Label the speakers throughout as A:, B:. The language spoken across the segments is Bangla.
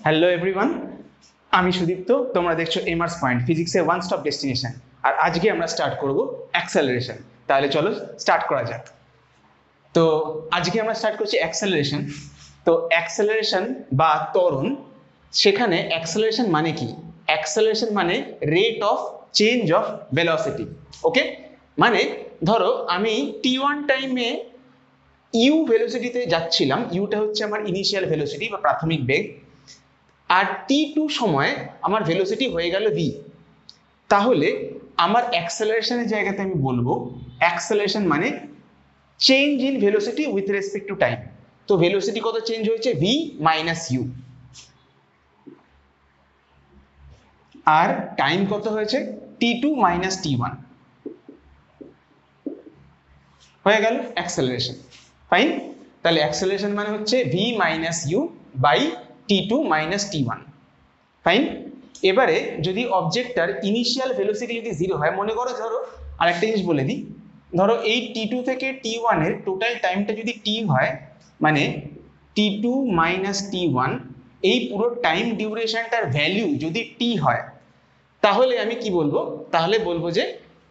A: হ্যালো এভরিওয়ান, আমি সুদীপ্ত। তোমরা দেখছো এমার্স পয়েন্ট, ফিজিক্সের ওয়ান স্টপ ডেস্টিনেশন। আর আজকে আমরা স্টার্ট করব অ্যাক্সেলারেশন। তাহলে চলো স্টার্ট করা যাক। তো আজকে আমরা স্টার্ট করছি অ্যাক্সেলারেশন। তো অ্যাক্সেলারেশন বা ত্বরণ, সেখানে অ্যাক্সেলারেশন মানে কি? অ্যাক্সেলারেশন মানে rate of change of velocity. Okay, মানে ধরো আমি t1 টাইমে ইউ ভেলোসিটিতে যাচ্ছিলাম। ইউটা হচ্ছে আমার ইনিশিয়াল ভেলোসিটি বা প্রাথমিক বেগ। আর t2 সময় আমার ভেলোসিটি হয়ে গেল v। তাহলে আমার অ্যাক্সেলারেশনের জায়গাতে আমি বলবো অ্যাক্সেলারেশন মানে change in velocity with respect to time. তো ভেলোসিটি কত চেঞ্জ হয়েছে? v minus u. আর টাইম কত হয়েছে? t2 মাইনাস t1 হয়ে গেল অ্যাক্সেলারেশন। ফাইন। তাহলে অ্যাক্সেলারেশন মানে হচ্ছে v minus u by t2 minus t1। Fine. এবারে যদি অবজেক্টটার ইনিশিয়াল ভেলোসিটি যদি 0 হয়, মনে করো, ধরো আরেকটা জিনিস বলে দিই, ধরো এই t2 থেকে t1 এর টোটাল টাইমটা যদি t হয়, মানে t2 মাইনাস t1, এই পুরো টাইম ডিউরেশনটার ভ্যালু যদি t হয়, তাহলে আমি কি বলবো? তাহলে বলবো যে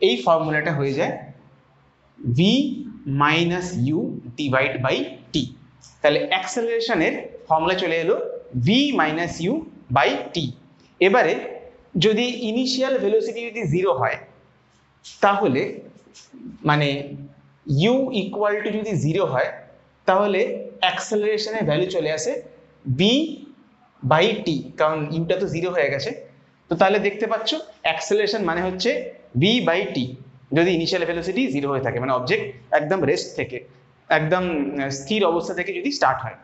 A: এই ফর্মুলাটা হয়ে যায় v minus u divide by t. তাহলে অ্যাক্সেলারেশনের ফর্মুলা চলে এলো v minus u by t. এবারে যদি ইনিশিয়াল ভেলোসিটি যদি 0 হয়, তাহলে মানে ইউ ইকুয়াল টু যদি 0 হয়, তাহলে অ্যাক্সেলারেশনের ভ্যালু চলে আসে v বাই টি, কারণ ইউটা তো 0 হয়ে গেছে। তো তাহলে দেখতে পাচ্ছ অ্যাক্সেলারেশন মানে হচ্ছে v বাই টি যদি ইনিশিয়াল ভেলোসিটি 0 হয়ে থাকে, মানে অবজেক্ট একদম রেস্ট থেকে, একদম স্থির অবস্থা থেকে যদি স্টার্ট হয়।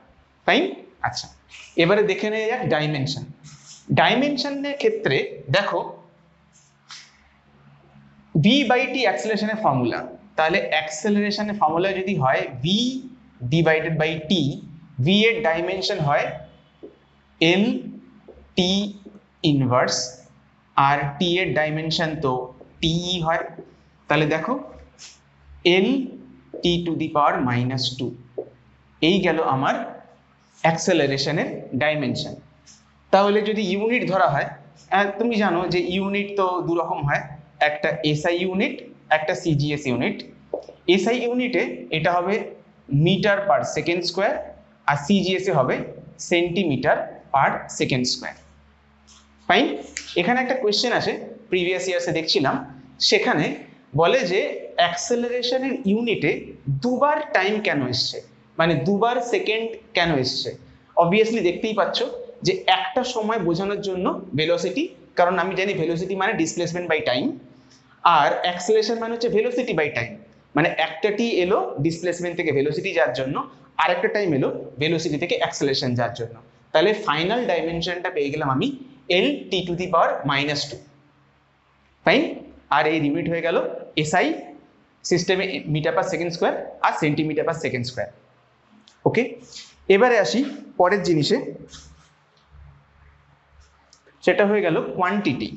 A: ফাইন। আচ্ছা, এবারে দেখে নেওয়া যাক ডাইমেনশন। ডাইমেনশনের ক্ষেত্রে দেখো v বাই টি অ্যাক্সেলারেশনের ফর্মুলা। তাহলে অ্যাক্সেলারেশনের ফর্মুলা যদি হয় v divided by t, v এর ডাইমেনশন হয় l t ইনভার্স, আর t এর ডাইমেনশন তো টি হয়। তাহলে দেখো l t to the power minus 2, এই গেল আমার অ্যাক্সেলারেশনের ডাইমেনশন। তাহলে যদি ইউনিট ধরা হয়, তুমি জানো যে ইউনিট তো দু রকম হয়, একটা এসআই ইউনিট, একটা সিজিএস ইউনিট। এসআই ইউনিটে এটা হবে মিটার পার সেকেন্ড স্কোয়ার, আর সিজিএস এ হবে centimetre per second square. Fine. এখানে একটা কোয়েশ্চেন আছে, প্রিভিয়াস ইয়ার্সে দেখছিলাম, সেখানে বলে যে অ্যাক্সেলারেশনের ইউনিটে দুবার টাইম কেন এসছে, মানে দুবার সেকেন্ড কেন এসছে। অবভিয়াসলি দেখতেই পাচ্ছ যে একটা সময় বোঝানোর জন্য ভেলোসিটি, কারণ আমি জানি ভেলোসিটি মানে ডিসপ্লেসমেন্ট বাই টাইম, আর অ্যাক্সেলারেশন মানে হচ্ছে ভেলোসিটি বাই টাইম, মানে একটা টি এলো ডিসপ্লেসমেন্ট থেকে ভেলোসিটি যাওয়ার জন্য, আর একটা টাইম এলো ভেলোসিটি থেকে অ্যাক্সেলারেশন যাওয়ার জন্য। তাহলে ফাইনাল ডাইমেনশনটা পেয়ে গেলাম আমি l t to the power minus 2। Fine. আর এই লিমিট হয়ে গেল এসআই সিস্টেমে মিটার পার সেকেন্ড স্কোয়ার আর centimetre per second square. Okay, এবারে আসি পরের জিনিসে, সেটা হয়ে গেল কোয়ান্টিটি।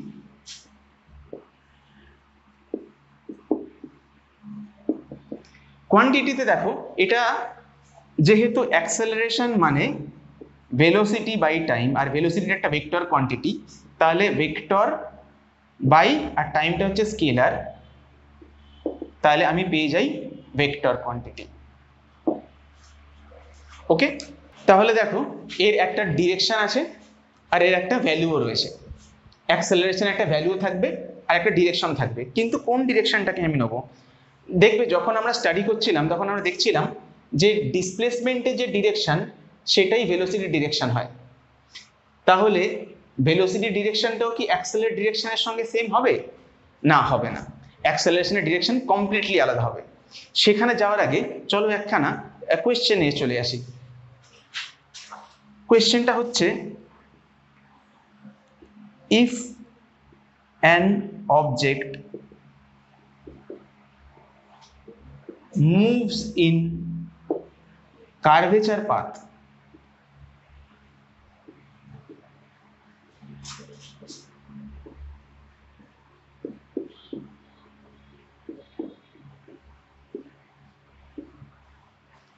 A: কোয়ান্টিটিতে দেখো, এটা যেহেতু অ্যাক্সেলারেশন মানে ভেলোসিটি বাই টাইম, আর ভেলোসিটি একটা ভেক্টর কোয়ান্টিটি, তাহলে ভেক্টর বাই, আর টাইমটা হচ্ছে স্কেলার, তাহলে আমি পেয়ে যাই ভেক্টর কোয়ান্টিটি। ওকে, তাহলে দেখো এর একটা ডিরেকশন আছে আর এর একটা ভ্যালুও রয়েছে। অ্যাক্সেলারেশন একটা ভ্যালু থাকবে আর একটা ডিরেকশন থাকবে, কিন্তু কোন ডিরেকশনটাকে আমি নেবো? দেখবে যখন আমরা স্টাডি করছিলাম তখন আমরা দেখছিলাম যে ডিসপ্লেসমেন্টের যে ডিরেকশন সেটাই ভেলোসিটি ডিরেকশন হয়। তাহলে ভেলোসিটি ডিরেকশনটাও কি অ্যাক্সেলারেট ডিরেকশনের সঙ্গে সেম হবে? না, হবে না। অ্যাক্সেলারেশনের ডিরেকশন কমপ্লিটলি আলাদা হবে। সেখানে যাওয়ার আগে চলো একখানা কোয়েশ্চেন নিয়ে চলে আসি। কোয়েশ্চেনটা হচ্ছে, if an object moves in curvature path,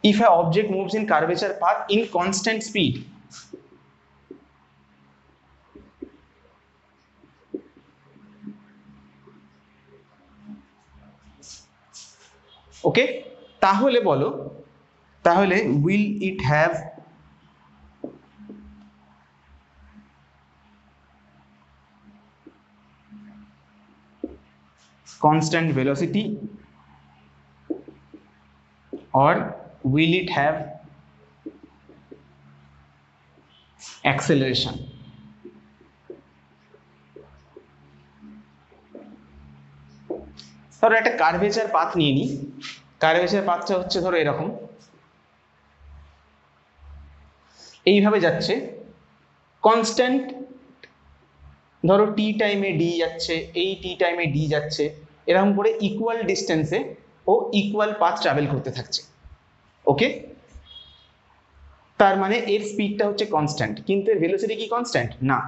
A: if an object moves in curvature path in constant speed, ওকে, তাহলে বলো, তাহলে will it have constant velocity or will it have acceleration? ধরো একটা কার্ভেচার পাথ নিয়ে নিই। কার্ভেচার পাথটা হচ্ছে ধরো এরকম, এইভাবে যাচ্ছে কনস্ট্যান্ট, ধরো টি টাইমে ডি যাচ্ছে, এই টি টাইমে ডি যাচ্ছে, এরকম করে ইকুয়াল ডিস্টেন্সে ও ইকুয়াল পাথ ট্রাভেল করতে থাকছে। ওকে, তার মানে এর স্পিডটা হচ্ছে কনস্ট্যান্ট, কিন্তু এর ভেলোসিটি কি কনস্ট্যান্ট না,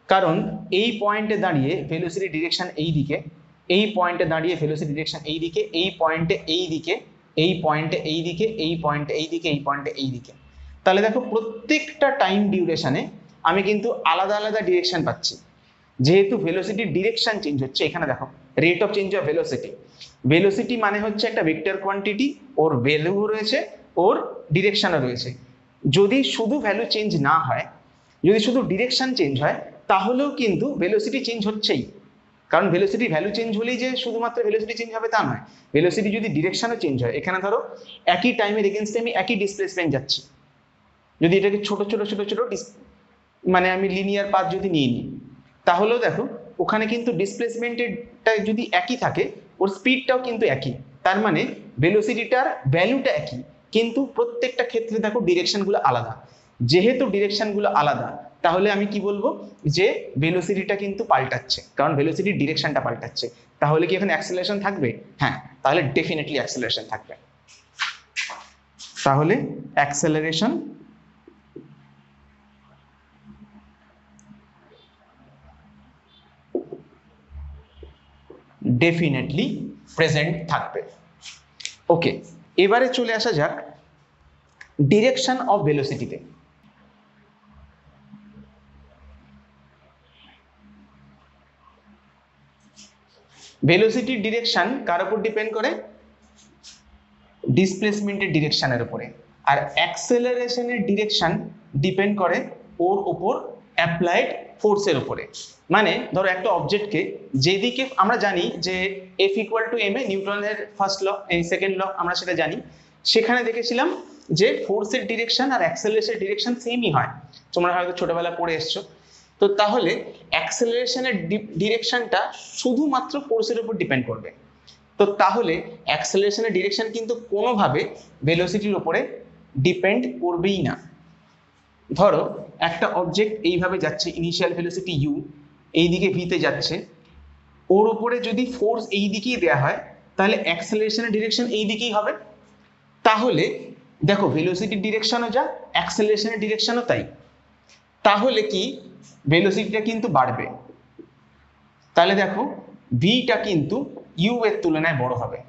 A: কারণ এই পয়েন্টে দাঁড়িয়ে ভেলোসিটি ডিরেকশন এই দিকে, এই পয়েন্টে দাঁড়িয়ে ভেলোসিটি ডিরেকশন এই দিকে, এই পয়েন্টে এই দিকে, এই পয়েন্টে এই দিকে, এই পয়েন্টে এই দিকে, এই পয়েন্টে এই দিকে। তাহলে দেখো প্রত্যেকটা টাইম ডিউরেশনে আমি কিন্তু আলাদা আলাদা ডিরেকশন পাচ্ছি, যেহেতু ভেলোসিটির ডিরেকশন চেঞ্জ হচ্ছে। এখানে দেখো rate of change of velocity, velocity মানে হচ্ছে একটা ভেক্টর কোয়ান্টিটি, ওর ভ্যালু রয়েছে, ওর ডিরেকশনও রয়েছে। যদি শুধু ভ্যালু চেঞ্জ না হয়, যদি শুধু ডিরেকশন চেঞ্জ হয়, তাহলেও কিন্তু ভেলোসিটি চেঞ্জ হচ্ছেই, কারণ ভেলোসিটি ভ্যালু চেঞ্জ হলেই যে শুধুমাত্র ভেলোসিটি চেঞ্জ হবে তা নয়, ভেলোসিটি যদি ডিরেকশনও চেঞ্জ হয়, এখানে ধরো একই টাইমের এগেনস্টে আমি একই ডিসপ্লেসমেন্ট যাচ্ছি, যদি এটাকে ছোট ছোট ছোট ছোট মানে আমি লিনিয়ার পাথ যদি নিয়ে নিই, তাহলেও দেখো ওখানে কিন্তু ডিসপ্লেসমেন্টটা যদি একই থাকে, ওর স্পিডটাও কিন্তু একই, তার মানে ভেলোসিটিটার ভ্যালুটা একই, কিন্তু প্রত্যেকটা ক্ষেত্রে দেখো ডিরেকশনগুলো আলাদা। যেহেতু ডিরেকশনগুলো আলাদা, তাহলে আমি কি বলবো যে ভেলোসিটিটা কিন্তু পাল্টাচ্ছে, কারণ ভেলোসিটির ডিরেকশনটা পাল্টাচ্ছে। তাহলে কি এখানে অ্যাক্সেলারেশন থাকবে? হ্যাঁ, তাহলে ডেফিনেটলি অ্যাক্সেলারেশন থাকবে। তাহলে অ্যাক্সেলারেশন ডেফিনেটলি প্রেজেন্ট থাকবে। ওকে, এবারে চলে আসা যাক ডিরেকশন অফ ভেলোসিটিতে। ভেলোসিটির ডিরেকশন কার উপর ডিপেন্ড করে? ডিসপ্লেসমেন্টের ডিরেকশনের উপরে। আর অ্যাক্সেলারেশনের ডিরেকশন ডিপেন্ড করে ওর উপর অ্যাপ্লাইড ফোর্সের উপরে। মানে ধরো একটা অবজেক্টকে যেদিকে আমরা জানি যে F = ma, নিউটনের ফার্স্ট ল, এই সেকেন্ড ল আমরা সেটা জানি, সেখানে দেখেছিলাম যে ফোর্সের ডিরেকশন আর অ্যাক্সেলারেশনের ডিরেকশন সেমই হয়, তোমরা হয়তো ছোটবেলা পড়ে এসছো। তো তাহলে অ্যাক্সেলারেশনের ডিরেকশনটা শুধুমাত্র ফোর্সের উপর ডিপেন্ড করবে। তো তাহলে অ্যাক্সেলারেশনের ডিরেকশন কিন্তু কোনোভাবে ভেলোসিটির উপরে ডিপেন্ড করবেই না। ধরো একটা অবজেক্ট এইভাবে যাচ্ছে, ইনিশিয়াল ভেলোসিটি u, এইদিকে v তে যাচ্ছে, ওর উপরে যদি ফোর্স এই দিকেই দেওয়া হয়, তাহলে অ্যাক্সেলারেশনের ডিরেকশন এই দিকেই হবে। তাহলে দেখো ভেলোসিটির ডিরেকশনও যা, অ্যাক্সেলারেশনের ডিরেকশনও তাই। তাহলে কি ভেলোসিটিটা কিন্তু বাড়বে। তাহলে দেখো ভিটা কিন্তু ইউ এর তুলনায় বড় হবে।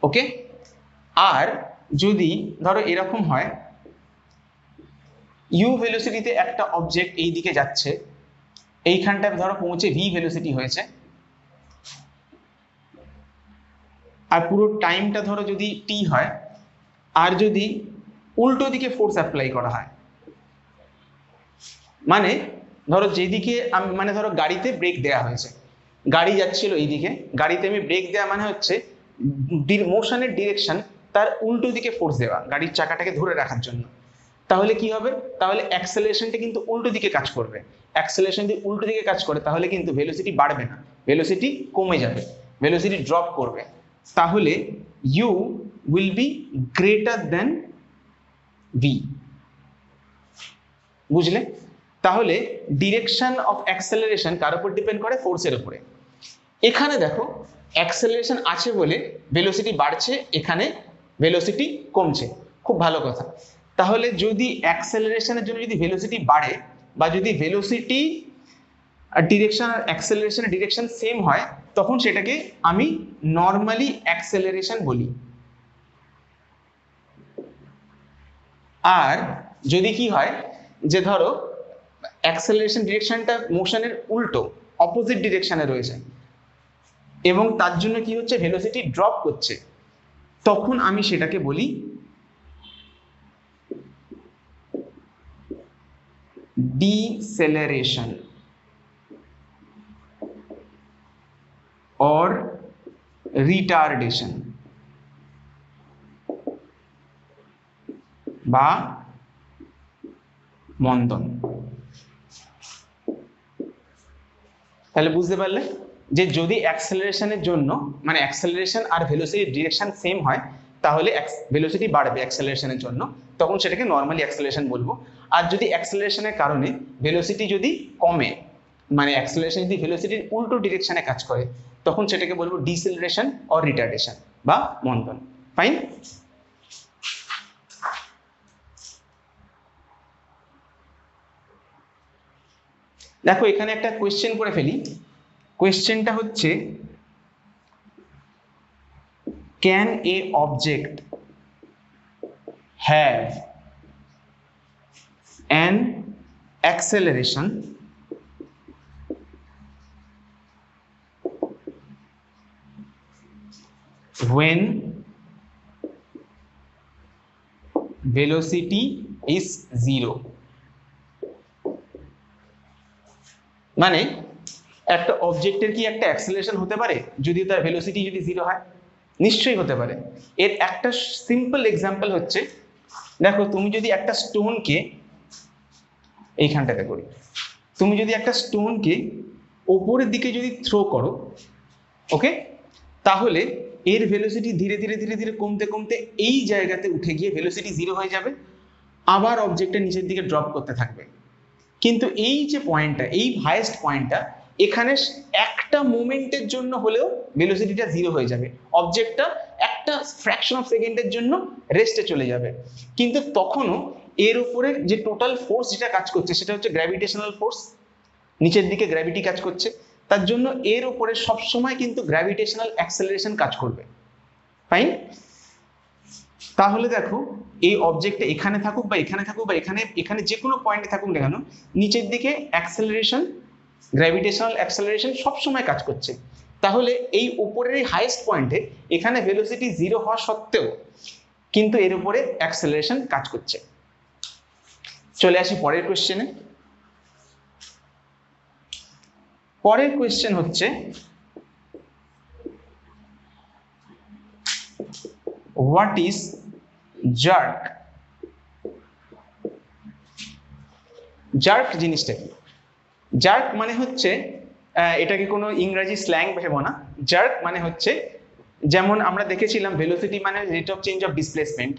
A: ওকে, আর যদি ধরো এরকম হয়, ইউ ভেলোসিটিতে একটা অবজেক্ট এই দিকে যাচ্ছে, এইখানটায় ধরো পৌঁছে ভি ভেলোসিটি হয়েছে, আর পুরো টাইমটা ধরো যদি টি হয়, আর যদি উল্টো দিকে ফোর্স অ্যাপ্লাই করা হয়, মানে ধরো যেদিকে মানে ধরো গাড়িতে ব্রেক দেওয়া হয়েছে, গাড়ি যাচ্ছিল এইদিকে, গাড়িতে আমি ব্রেক দেওয়া মানে হচ্ছে মোশনের ডিরেকশন তার উল্টো দিকে ফোর্স দেওয়া গাড়ির চাকাটাকে ধরে রাখার জন্য। তাহলে কি হবে? তাহলে অ্যাক্সেলারেশনটা কিন্তু উল্টো দিকে কাজ করবে। অ্যাক্সেলারেশন যদি উল্টো দিকে কাজ করে, তাহলে কিন্তু ভেলোসিটি বাড়বে না, ভেলোসিটি কমে যাবে, ভেলোসিটি ড্রপ করবে। তাহলে u will be greater than v. বুঝলে? তাহলে ডিরেকশন অফ অ্যাক্সেলারেশন কার উপর ডিপেন্ড করে? ফোর্সের উপরে। এখানে দেখো অ্যাক্সেলারেশন আছে বলে ভেলোসিটি বাড়ছে, এখানে ভেলোসিটি কমছে, খুব ভালো কথা। তাহলে যদি অ্যাক্সেলারেশনের জন্য যদি ভেলোসিটি বাড়ে, বা যদি ভেলোসিটি আর ডিরেকশন আর অ্যাক্সেলারেশনের ডিরেকশন সেম হয়, তখন সেটাকে আমি নর্মালি অ্যাক্সেলারেশন বলি। আর যদি কি হয় যে ধরো অ্যাক্সেলারেশন ডিরেকশনটা মোশনের উল্টো, অপোজিট ডিরেকশনে রয়েছে, এবং তার জন্য কি হচ্ছে, ভেলোসিটি ড্রপ করছে, তখন আমি সেটাকে বলি ডিসেলারেশন or retardation বা মন্দন। তাহলে বুঝতে পারলে যে যদি অ্যাক্সেলারেশনের জন্য মানে অ্যাক্সেলারেশন আর ভেলোসিটির ডিরেকশন সেম হয় তাহলে ভেলোসিটি বাড়বে অ্যাক্সেলারেশনের জন্য, তখন সেটাকে নর্মালি অ্যাক্সেলারেশন বলবো। আর যদি অ্যাক্সেলারেশনের কারণে ভেলোসিটি যদি কমে, মানে অ্যাক্সেলারেশন যদি ভেলোসিটির উল্টো ডিরেকশনে কাজ করে, তখন সেটাকে বলবো ডিসেলারেশন অর রিটার্ডেশন বা মন্দন। ফাইন। দেখো এখানে একটা কোয়েশ্চেন করে ফেলি। কোয়েশ্চেনটা হচ্ছে, can A object have an acceleration when velocity is 0? মানে একটা অবজেক্টের কি একটা অ্যাক্সেলারেশন হতে পারে যদি তার ভেলোসিটি যদি 0 হয়? নিশ্চয়ই হতে পারে। এর একটা সিম্পল এক্সাম্পল হচ্ছে, দেখো তুমি যদি একটা স্টোনকে এইখানটাতে করি, তুমি যদি একটা স্টোনকে ওপরের দিকে যদি থ্রো করো, ওকে, তাহলে এর ভেলোসিটি ধীরে ধীরে ধীরে ধীরে কমতে কমতে এই জায়গাতে উঠে গিয়ে ভেলোসিটি 0 হয়ে যাবে, আবার অবজেক্টটা নিচের দিকে ড্রপ করতে থাকবে। কিন্তু এই যে পয়েন্টটা, এই হাইয়েস্ট পয়েন্টটা, এখানে একটা মোমেন্টের জন্য হলেও ভেলোসিটিটা 0 হয়ে যাবে, অবজেক্টটা একটা ফ্র্যাকশন অফ সেকেন্ডের জন্য রেস্টে চলে যাবে। কিন্তু তখনও এর উপরে যে টোটাল ফোর্স যেটা কাজ করছে সেটা হচ্ছে গ্র্যাভিটেশনাল ফোর্স, নিচের দিকে গ্র্যাভিটি কাজ করছে, তার জন্য এর উপরে সবসময় কিন্তু গ্র্যাভিটেশনাল অ্যাক্সেলারেশন কাজ করবে। ফাইন। তাহলে দেখো এই অবজেক্টটা এখানে থাকুক বা এখানে থাকুক বা এখানে এখানে যে কোনো পয়েন্টে থাকুক না কেন, নিচের দিকে অ্যাক্সেলারেশন, গ্র্যাভিটেশনাল অ্যাক্সেলারেশন সবসময় কাজ করছে। তাহলে এই উপরের হাইয়েস্ট পয়েন্টে এখানে ভেলোসিটি 0 হওয়া সত্ত্বেও কিন্তু এর উপরে অ্যাক্সেলারেশন কাজ করছে। চলে আসি পরের কোশ্চেনে। পরের কোয়েশ্চেন হচ্ছে, হোয়াট ইজ জার্ক? জার্ক জিনিসটা কি? জার্ক মানে হচ্ছে, এটাকে কোনো ইংরেজি স্ল্যাং ভেবো না। জার্ক মানে হচ্ছে, যেমন আমরা দেখেছিলাম ভেলোসিটি মানে rate of change of displacement,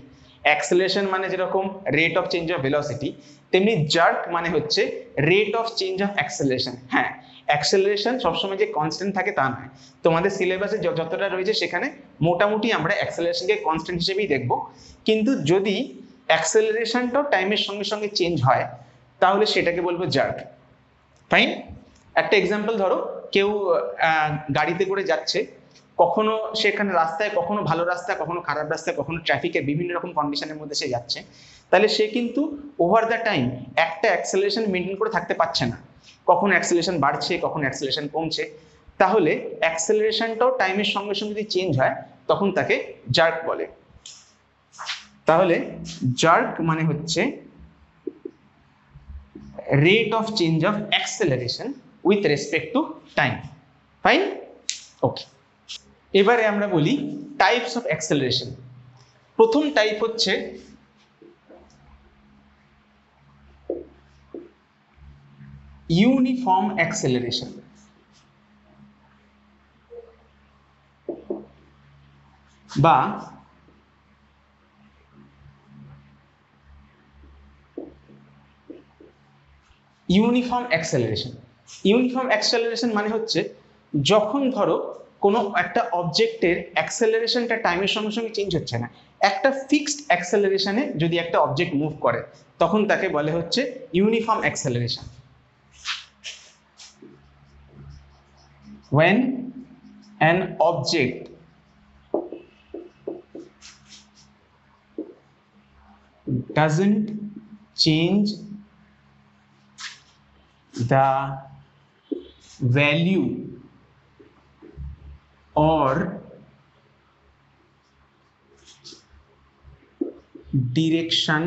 A: acceleration মানে যেরকম rate of change of velocity, তেমনি জার্ক মানে হচ্ছে rate of change of acceleration. হ্যাঁ, অ্যাক্সেলারেশন সবসময় যে কনস্ট্যান্ট থাকে তা নয়, তোমাদের সিলেবাসে যতটা রয়েছে সেখানে মোটামুটি আমরা অ্যাক্সেলারেশনকে কনস্ট্যান্ট হিসেবেই দেখব। কিন্তু যদি অ্যাক্সেলারেশনটাও টাইমের সঙ্গে সঙ্গে চেঞ্জ হয় তাহলে সেটাকে বলবো জার্ক। ফাইন। একটা এক্সাম্পল ধরো, কেউ গাড়িতে করে যাচ্ছে, কখনো সেখানে রাস্তায়, কখনো ভালো রাস্তায়, কখনো খারাপ রাস্তায়, কখনো ট্রাফিকের বিভিন্ন রকম কন্ডিশনের মধ্যে সে যাচ্ছে, তাহলে সে কিন্তু ওভার দ্য টাইম একটা অ্যাক্সেলারেশন মেনটেন করে থাকতে পারছে না, কখনো অ্যাক্সেলারেশন বাড়ছে, কখনো অ্যাক্সেলারেশন কমছে। তাহলে অ্যাক্সেলারেশনটাও টাইমের সঙ্গে সঙ্গে যদি চেঞ্জ হয় তখন তাকে জার্ক বলে। তাহলে জার্ক মানে হচ্ছে rate of change of acceleration with respect to time. Fine? Okay. এবারে আমরা বলি টাইপস অফ অ্যাক্সেলারেশন। প্রথম টাইপ হচ্ছে ইউনিফর্ম অ্যাক্সেলারেশন বা ইউনিফর্ম অ্যাক্সেলারেশন। ইউনিফর্ম অ্যাক্সেলারেশন মানে হচ্ছে, যখন ধরো কোনো একটা অবজেক্টের অ্যাক্সেলারেশনটা টাইমের সঙ্গে সঙ্গে চেঞ্জ হচ্ছে না, একটা ফিক্সড অ্যাক্সেলারেশনে যদি একটা অবজেক্ট মুভ করে তখন তাকে বলে হচ্ছে uniform acceleration. when an object doesn't change the value or direction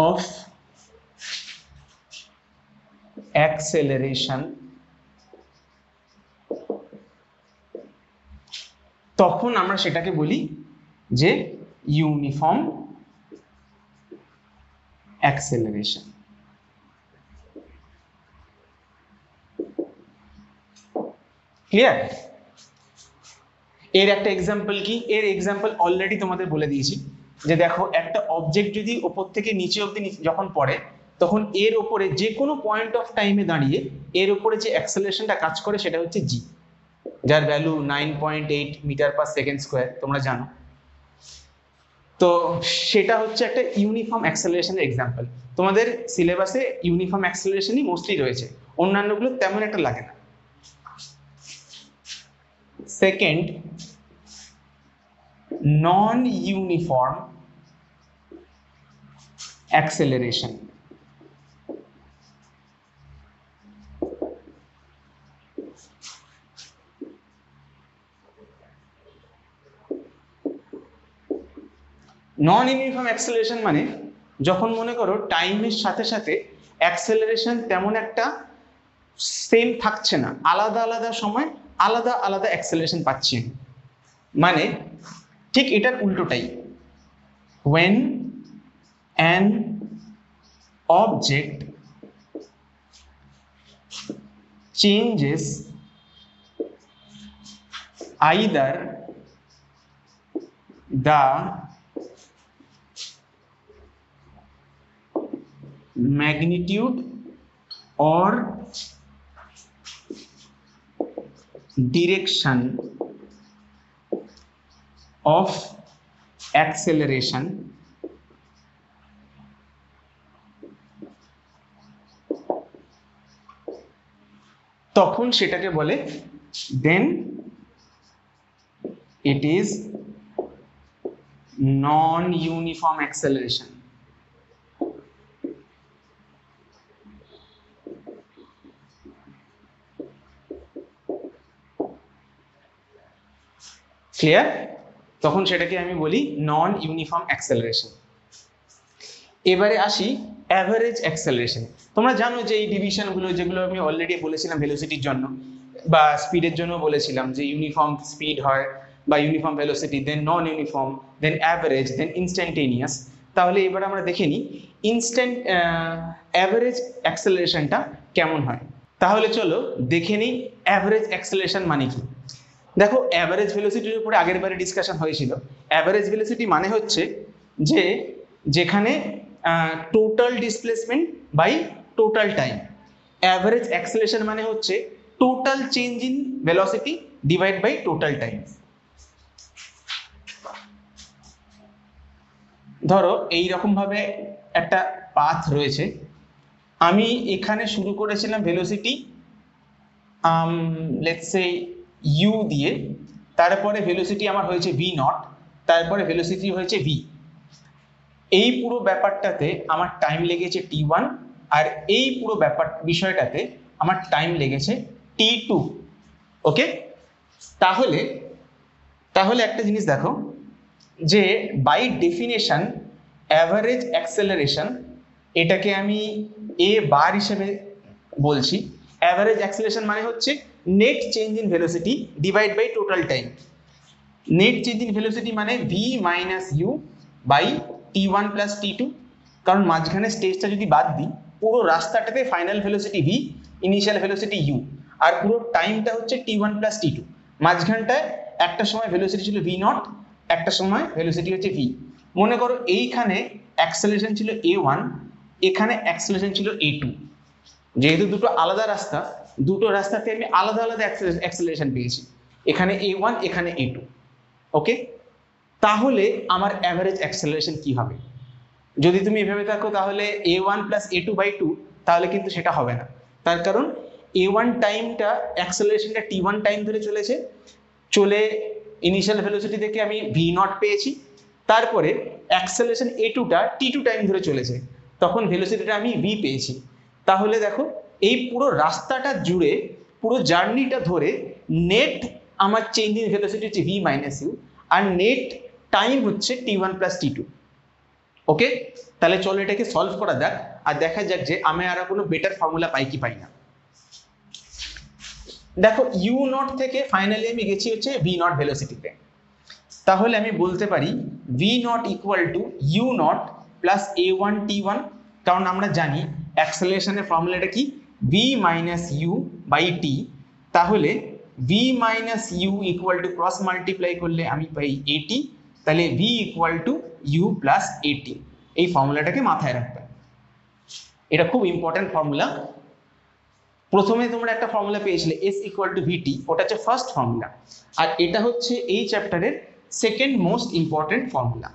A: of acceleration, তখন আমরা সেটাকে বলি যে ইউনিফর্ম অ্যাক্সেলারেশন। ক্লিয়ার? এর একটা এক্সাম্পল কি? এর এক্সাম্পল অলরেডি তোমাদের বলে দিয়েছি যে দেখো একটা অবজেক্ট যদি ওপর থেকে নিচে অবধি যখন পড়ে তখন এর উপরে যে কোনো পয়েন্ট অফ টাইমে দাঁড়িয়ে এর উপরে যে অ্যাক্সেলারেশনটা কাজ করে সেটা হচ্ছে জি, যার value 9.8 metre per second square, তোমরা জানো। তো সেটা হচ্ছে একটা ইউনিফর্ম অ্যাক্সেলারেশনের এক্সাম্পল। তোমাদের সিলেবাসে ইউনিফর্ম অ্যাক্সেলারেশনই মোস্টলি রয়েছে, অন্যান্যগুলো তেমন একটা লাগে না। সেকেন্ড, নন ইউনিফর্ম অ্যাক্সেলারেশন। নন ইউনিফর্ম অ্যাক্সেলারেশন মানে যখন মনে করো টাইমের সাথে সাথে অ্যাক্সেলারেশন তেমন একটা সেম থাকছে না, আলাদা আলাদা সময় আলাদা আলাদা অ্যাক্সেলারেশন পাচ্ছি। মানে ঠিক এটার উল্টোটাই, when an object changes either the magnitude or direction of acceleration, তখন সেটাকে বলে then it is non-uniform acceleration। Clear? তখন সেটাকে আমি বলি নন ইউনিফর্ম অ্যাক্সেলারেশন। এবারে আসি অ্যাভারেজ অ্যাক্সেলারেশন। তোমরা জানো যে এই ডিভিশনগুলো যেগুলো আমি অলরেডি বলেছিলাম ভেলোসিটির জন্য বা স্পিডের জন্য বলেছিলাম যে ইউনিফর্ম স্পিড হয় বা ইউনিফর্ম ভেলোসিটি, দেন নন ইউনিফর্ম, দেন অ্যাভারেজ, দেন ইনস্ট্যান্টেনিয়াস। তাহলে এবার আমরা দেখে নিই অ্যাভারেজ অ্যাক্সেলারেশনটা কেমন হয়। তাহলে চলো দেখে নিই অ্যাভারেজ অ্যাক্সেলারেশন মানে কি। দেখো অ্যাভারেজ ভেলোসিটির উপরে আগের বারে ডিসকাশন হয়েছিল। অ্যাভারেজ ভেলোসিটি মানে হচ্ছে যে যেখানে total displacement by total time. Average acceleration মানে হচ্ছে total change in velocity divide by total time. ধরো এইরকম ভাবে একটা পাথ রয়েছে, আমি এখানে শুরু করেছিলাম ভেলোসিটি লেটস সে ইউ দিয়ে, তারপরে ভেলোসিটি আমার হয়েছে ভি নট, তারপরে ভেলোসিটি হয়েছে ভি। এই পুরো ব্যাপারটাতে আমার টাইম লেগেছে t1, আর এই পুরো বিষয়টাতে আমার টাইম লেগেছে t2। ওকে, তাহলে একটা জিনিস দেখো যে বাই ডেফিনেশন অ্যাভারেজ অ্যাক্সেলারেশন, এটাকে আমি এ বার হিসেবে বলছি। অ্যাভারেজ অ্যাক্সেলারেশন মানে হচ্ছে net change in velocity divide by total time. Net change in velocity মানে v minus u by t1 plus t2, কারণ মাঝখানে স্টেজটা যদি বাদ দিই পুরো রাস্তাটাতে final velocity v, initial velocity u, আর পুরো টাইমটা হচ্ছে t1 প্লাস t2। মাঝখানটায় একটা সময় ভেলোসিটি ছিল ভি নট, একটা সময় ভেলোসিটি হচ্ছে ভি। মনে করো এইখানে অ্যাক্সেলারেশন ছিল a1, এখানে অ্যাক্সেলারেশন ছিল a2। যেহেতু দুটো আলাদা রাস্তা, দুটো রাস্তাতে আমি আলাদা আলাদা অ্যাক্সেলারেশন পেয়েছি, এখানে a1 এখানে a2। ওকে, তাহলে আমার অ্যাভারেজ অ্যাক্সেলারেশন কি হবে? যদি তুমি এভাবে থাকো তাহলে a1 প্লাস a2 বাই 2, তাহলে কিন্তু সেটা হবে না। তার কারণ a1 টাইমটা অ্যাক্সেলারেশনটা t1 টাইম ধরে চলে ইনিশিয়াল ভেলোসিটি থেকে আমি ভি নট পেয়েছি, তারপরে অ্যাক্সেলারেশন a2টা t2 টাইম ধরে চলেছে, তখন ভেলোসিটিটা আমি ভি পেয়েছি। তাহলে দেখো এই পুরো রাস্তাটা জুড়ে পুরো জার্নিটা ধরে নেট আমার চেঞ্জ ইন ভেলোসিটি হচ্ছে ভি মাইনাস ইউ, আর নেট টাইম হচ্ছে t1 প্লাস t2। ওকে, তাহলে চলো এটাকে সলভ করা যাক আর দেখা যাক যে আমি আর কোনো বেটার ফর্মুলা পাই কি পাই না। দেখো ইউ নট থেকে ফাইনালি আমি গেছি হচ্ছে ভি নট ভেলোসিটিতে, তাহলে আমি বলতে পারি v not equal to u not plus a1 t1, কারণ আমরা জানি অ্যাক্সেলারেশনের ফর্মুলাটা কি, v minus u by t. তাহলে v minus u equal to cross multiply করলে আমি পাই এটি, তাহলে v equal to u plus a t. এই ফর্মুলাটাকে মাথায় রাখবে, এটা খুব ইম্পর্টেন্ট ফর্মুলা। প্রথমে তোমরা একটা ফর্মুলা পেয়েছিলে এস ইকুয়াল টু ভিটি, ওটা হচ্ছে ফার্স্ট ফর্মুলা, আর এটা হচ্ছে এই চ্যাপ্টারের সেকেন্ড মোস্ট ইম্পর্টেন্ট ফর্মুলা।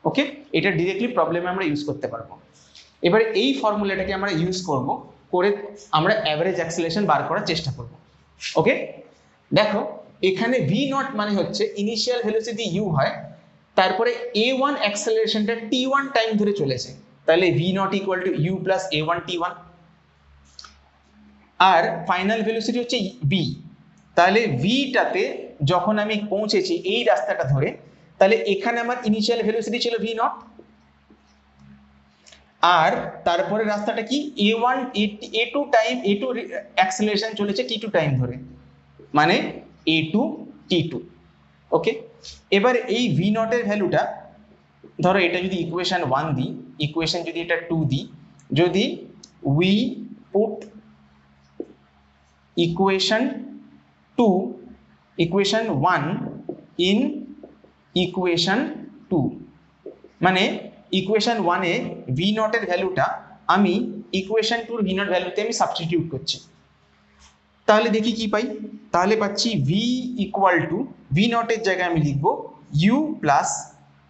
A: ওকে, এটা ডিরেক্টলি প্রবলেমে আমরা ইউজ করতে পারবো। এবারে এই ফর্মুলাটাকে আমরা ইউজ করব করে আমরা অ্যাভারেজ অ্যাক্সেলারেশন বার করার চেষ্টা করব। ওকে, দেখো এখানে ভি নট মানে হচ্ছে ইনিশিয়াল ভেলোসিটি ইউ হয়, তারপরে a1 অ্যাক্সেলারেশনটা t1 টাইম ধরে চলেছে, তাহলে v not equal to u plus a1 t1। আর ফাইনাল ভেলোসিটি হচ্ছে বি, তাহলে ভিটাতে যখন আমি পৌঁছেছি এই রাস্তাটা ধরে, তাহলে এখানে আমার ইনিশিয়াল ভেলোসিটি ছিল ভি নট, আর তারপরে রাস্তাটা কি a1 a2 time a2 acceleration চলেছে t2 টাইম ধরে, মানে a2 t2। ওকে, এবার এই ভি নটের ভ্যালুটা ধরো এটা যদি ইকুয়েশন 1 দিই, ইকুয়েশন যদি এটা 2 দিই, যদি we put equation 2 equation 1 in equation 2, মানে ইকুয়েশন 1 এ ভি নটের ভ্যালুটা আমি ইকুয়েশন 2 ভি নট ভ্যালুতে আমি সাবস্টিটিউট করছি, তাহলে দেখি কি পাই। তাহলে পাচ্ছি ভি ইকুয়াল টু ভি নটের জায়গায় আমি লিখবো ইউ প্লাস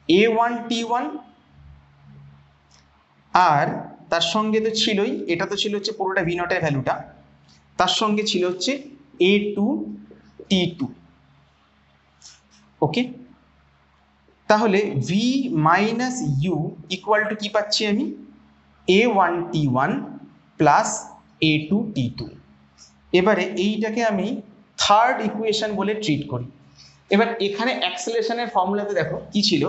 A: a1 t1, আর তার সঙ্গে তো ছিলই, এটা তো ছিল হচ্ছে পুরোটা ভি নটের ভ্যালুটা, তার সঙ্গে ছিল হচ্ছে a2 t2। ওকে, তাহলে v minus u equal to কি পাচ্ছি আমি, a1 t1 plus a2 t2। এবারে এইটাকে আমি থার্ড ইকুয়েশন বলে ট্রিট করি। এবার এখানে অ্যাক্সেলারেশনের ফর্মুলাতে দেখো কি ছিল,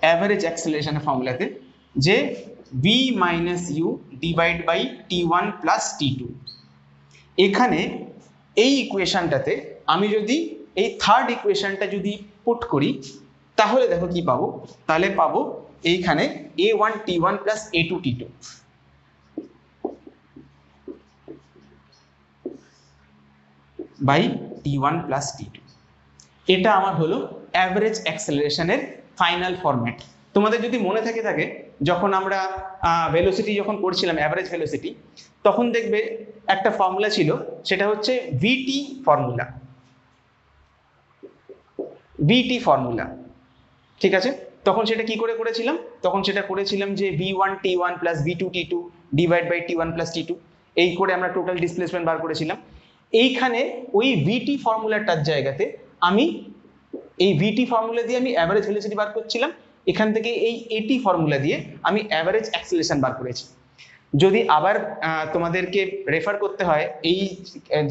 A: অ্যাভারেজ অ্যাক্সেলারেশনের ফর্মুলাতে যে v minus u divide by t1 plus t2। এখানে এই ইকুয়েশনটাতে আমি যদি এই থার্ড ইকুয়েশনটা যদি পুট করি, তাহলে দেখো কি পাবো, তাহলে পাবো এইখানে a1 t1 plus a2 t2 by t1 plus t2। এটা আমার হলো অ্যাভারেজ অ্যাক্সেলারেশনের ফাইনাল ফরম্যাট। তোমাদের যদি মনে থাকে যখন আমরা ভেলোসিটি যখন করছিলাম অ্যাভারেজ ভেলোসিটি, তখন দেখবে একটা ফর্মুলা ছিল, সেটা হচ্ছে ভিটি ফর্মুলা, ভিটি ফর্মুলা। ঠিক আছে, তখন সেটা কি করে করেছিলাম, তখন সেটা করেছিলাম যে v1 t1 plus v2 t2 divide by t1 plus t2, এই করে আমরা টোটাল ডিসপ্লেসমেন্ট বার করেছিলাম। এইখানে ওই ভিটি ফর্মুলাটার জায়গাতে আমি এই ভিটি ফর্মুলা দিয়ে আমি অ্যাভারেজ ভেলোসিটি বার করছিলাম, এখান থেকে এই এটি ফর্মুলা দিয়ে আমি অ্যাভারেজ অ্যাক্সেলারেশন বার করেছি। যদি আবার তোমাদেরকে রেফার করতে হয় এই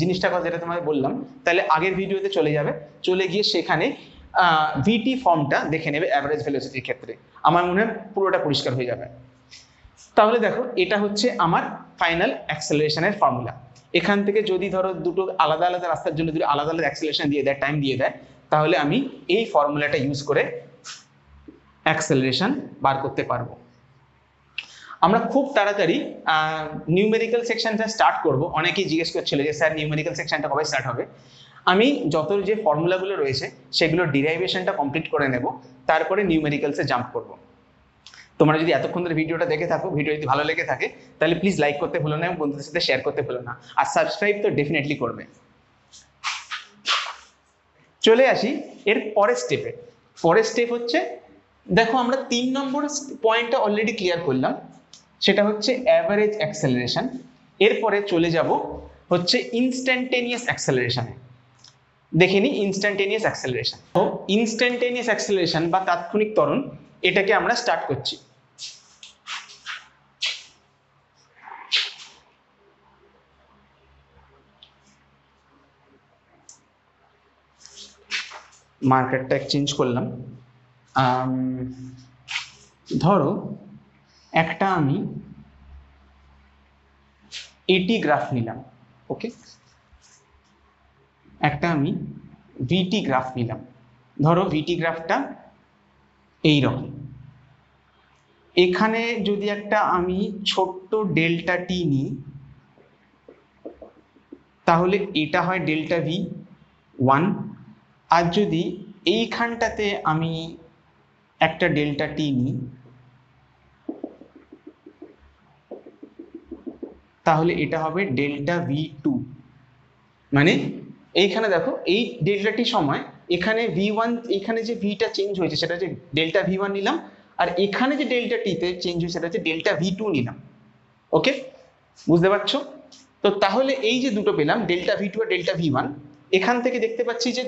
A: জিনিসটা কথা যেটা তোমাদের বললাম, তাহলে আগের ভিডিওতে চলে যাবে, চলে গিয়ে সেখানে ভিটি ফর্মটা দেখে নেবে অ্যাভারেজ ভেলোসিটির ক্ষেত্রে, আমার মনে হয় পুরোটা পরিষ্কার হয়ে যাবে। তাহলে দেখো এটা হচ্ছে আমার ফাইনাল অ্যাক্সেলারেশনের ফর্মুলা। এখান থেকে যদি ধরো দুটো আলাদা আলাদা রাস্তার জন্য যদি আলাদা আলাদা অ্যাক্সেলারেশন দিয়ে দেয়, টাইম দিয়ে দেয়, তাহলে আমি এই ফর্মুলাটা ইউজ করে অ্যাক্সেলারেশন বার করতে পারবো। আমরা খুব তাড়াতাড়ি নিউমেরিক্যাল সেকশনটা স্টার্ট করব। অনেকেই জিজ্ঞেস করছিল যে স্যার নিউমেরিক্যাল সেকশনটা কবে স্টার্ট হবে। আমি যত যে ফর্মুলাগুলো রয়েছে সেগুলোর ডিরাইভেশনটা কমপ্লিট করে নেব, তারপরে নিউমেরিক্যালসে জাম্প করব। তোমরা যদি এতক্ষণ ধরে ভিডিওটা দেখে থাকো, ভিডিও যদি ভালো লেগে থাকে, তাহলে প্লিজ লাইক করতে ভুলো না এবং বন্ধুদের সাথে শেয়ার করতে ভুলো না, আর সাবস্ক্রাইব তো ডেফিনেটলি করবে। চলে আসি এর পরের স্টেপে। পরের স্টেপ হচ্ছে, দেখো আমরা 3 নম্বর পয়েন্টটা অলরেডি ক্লিয়ার করলাম, সেটা হচ্ছে অ্যাভারেজ অ্যাক্সেলারেশন। এরপরে চলে যাব হচ্ছে ইনস্ট্যান্টেনিয়াস অ্যাক্সেলারেশনে। দেখে নিই ইনস্ট্যান্টেনিয়াস অ্যাক্সেলারেশন। তো ইনস্ট্যান্টেনিয়াস অ্যাক্সেলারেশন বা তাৎক্ষণিক ত্বরণ, এটাকে আমরা স্টার্ট করছি। মার্কারটা চেঞ্জ করলাম। ধরো একটা আমি এটি গ্রাফ নিলাম, ওকে, একটা আমি ভিটি গ্রাফ নিলাম। ধরো ভিটি গ্রাফটা এইরকম। এখানে যদি একটা আমি ছোট্ট ডেল্টা টি নিই, তাহলে এটা হয় ডেল্টা ভি 1। আর যদি এইখানটাতে আমি একটা ডেল্টা টি নিই, তাহলে এটা হবে ডেল্টা ভি 2। মানে এইখানে দেখো এই ডেল্টা টি সময় এখানে ভি 1, এখানে যে ভিটা চেঞ্জ হয়েছে সেটা হচ্ছে ডেল্টা ভি 1 নিলাম, আর এখানে যে ডেল্টা টিতে চেঞ্জ হয়েছে সেটা হচ্ছে ডেল্টা ভি 2 নিলাম। ওকে, বুঝতে পারছো? তো তাহলে এই যে দুটো পেলাম ডেল্টা ভি 2 আর ডেল্টা ভি 1, এখান থেকে দেখতে পাচ্ছি যে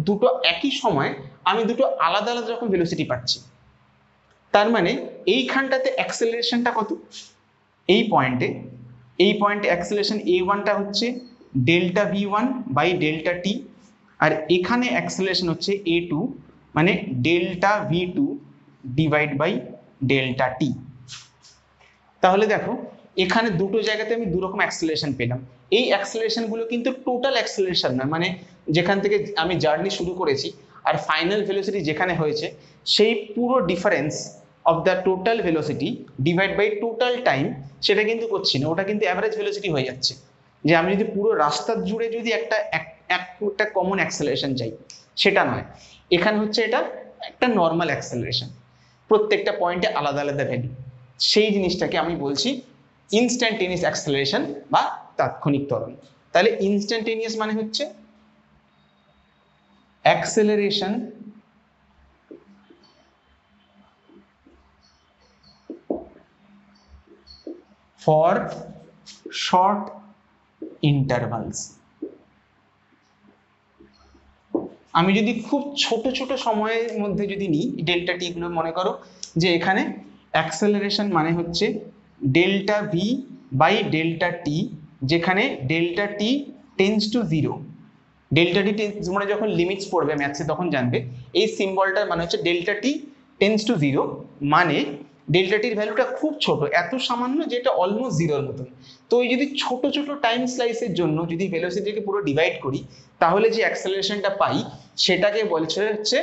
A: দুটো একই সময় আমি দুটো আলাদা আলাদা রকম ভেলোসিটি পাচ্ছি। তার মানে এইখানটাতে অ্যাক্সেলারেশনটা কত? এই পয়েন্টে অ্যাক্সেলারেশন a1টা হচ্ছে delta v 1 by delta t, আর এখানে অ্যাক্সেলারেশন হচ্ছে a2 মানে delta v 2 divide by delta t. তাহলে দেখো এখানে দুটো জায়গাতে আমি দুরকম অ্যাক্সেলারেশন পেলাম। এই অ্যাক্সেলারেশনগুলো কিন্তু টোটাল অ্যাক্সেলারেশন নয়, মানে যেখান থেকে আমি জার্নি শুরু করেছি আর ফাইনাল ভেলোসিটি যেখানে হয়েছে সেই পুরো difference of the total velocity divide by total time, সেটা কিন্তু করছি না, ওটা কিন্তু অ্যাভারেজ ভেলোসিটি হয়ে যাচ্ছে। যে আমি যদি পুরো রাস্তা জুড়ে যদি একটা কমন অ্যাক্সেলারেশন চাই, সেটা নয়, এখানে হচ্ছে এটা একটা নর্মাল অ্যাক্সেলারেশন, প্রত্যেকটা পয়েন্টে আলাদা আলাদা ভ্যালু। সেই জিনিসটাকে আমি বলছি ইনস্ট্যান্টেনিয়াস অ্যাক্সেলারেশন বা তাৎক্ষণিক ত্বরণ। তাহলে ইনস্ট্যান্টেনিয়াস মানে হচ্ছে অ্যাক্সেলারেশন ফর শর্ট ইন্টারভালস। আমি যদি খুব ছোট ছোট সময়ের মধ্যে যদি নিই ডেল্টা টি গুলো, মনে করো যে এখানে অ্যাক্সেলারেশন মানে হচ্ছে delta v by delta t, যেখানে delta t tends to 0। Delta t মানে যখন লিমিটস পড়বে ম্যাথসে তখন জানবে এই সিম্বলটার মানে হচ্ছে ডেল্টা টি টেন্স টু 0, মানে ডেল্টা টির ভ্যালুটা খুব ছোট, এত সামান্য যে এটা অলমোস্ট জিরোর মতন। তো এই যদি ছোট ছোট টাইম স্লাইসের জন্য যদি ভেলোসিটিকে পুরো ডিভাইড করি, তাহলে যে অ্যাক্সেলারেশনটা পাই সেটাকে বলছে হচ্ছে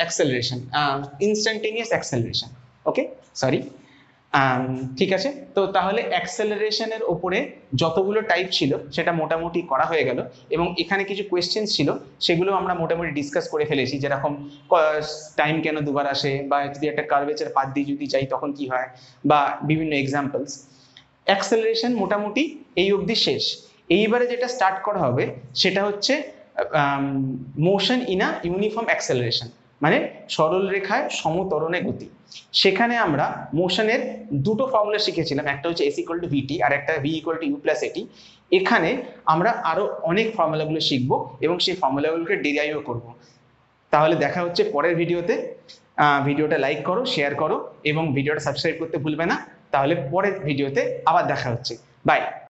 A: অ্যাক্সেলারেশন, ইনস্ট্যান্টেনিয়াস অ্যাক্সেলারেশন। ওকে, সরি, ঠিক আছে। তো তাহলে অ্যাক্সেলারেশনের ওপরে যতগুলো টাইপ ছিল সেটা মোটামুটি করা হয়ে গেল, এবং এখানে কিছু কোয়েশ্চেন ছিল সেগুলো আমরা মোটামুটি ডিসকাস করে ফেলেছি, যেরকম টাইম কেন দুবার আসে, বা যদি একটা কার্ভেচার পাথ দিয়ে যদি যাই তখন কি হয়, বা বিভিন্ন এক্সাম্পলস। অ্যাক্সেলারেশন মোটামুটি এই অবধি শেষ। এইবারে যেটা স্টার্ট করা হবে সেটা হচ্ছে motion in a uniform acceleration, মানে সরল রেখায় সমত্বরণে গতি। সেখানে আমরা মোশনের দুটো ফর্মুলা শিখেছিলাম, একটা হচ্ছে s = vt আর একটা v = u + at। এখানে আমরা আরো অনেক ফর্মুলাগুলো শিখবো এবং সেই ফর্মুলাগুলোকে ডেরাইভও করব। তাহলে দেখা হচ্ছে পরের ভিডিওতে। ভিডিওটা লাইক করো, শেয়ার করো এবং ভিডিওটা সাবস্ক্রাইব করতে ভুলবে না। তাহলে পরের ভিডিওতে আবার দেখা হচ্ছে। বাই।